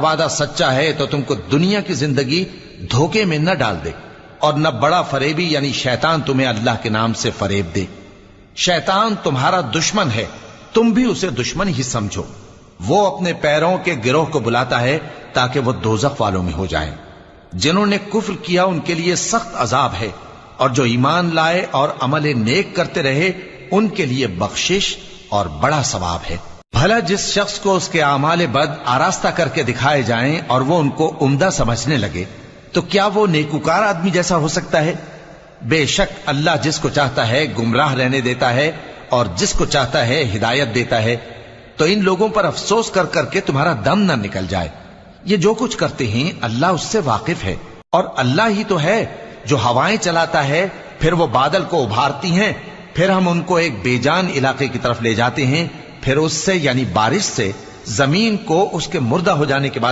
وعدہ سچا ہے تو تم کو دنیا کی زندگی دھوکے میں نہ ڈال دے، اور نہ بڑا فریبی یعنی شیطان تمہیں اللہ کے نام سے فریب دے۔ شیطان تمہارا دشمن ہے، تم بھی اسے دشمن ہی سمجھو۔ وہ اپنے پیروں کے گروہ کو بلاتا ہے تاکہ وہ دوزخ والوں میں ہو جائیں۔ جنہوں نے کفر کیا ان کے لیے سخت عذاب ہے، اور جو ایمان لائے اور عمل نیک کرتے رہے ان کے لیے بخشش اور بڑا ثواب ہے۔ بھلا جس شخص کو اس کے اعمال بد آراستہ کر کے دکھائے جائیں اور وہ ان کو عمدہ سمجھنے لگے تو کیا وہ نیکوکار آدمی جیسا ہو سکتا ہے؟ بے شک اللہ جس کو چاہتا ہے گمراہ رہنے دیتا ہے اور جس کو چاہتا ہے ہدایت دیتا ہے۔ تو ان لوگوں پر افسوس کر کر کے تمہارا دم نہ نکل جائے۔ یہ جو کچھ کرتے ہیں اللہ اس سے واقف ہے، اور اللہ ہی تو ہے جو ہوائیں چلاتا ہے، پھر وہ بادل کو ابھارتی ہیں، پھر ہم ان کو ایک بے جان علاقے کی طرف لے جاتے ہیں، پھر اس سے یعنی بارش سے زمین کو اس کے مردہ ہو جانے کے بعد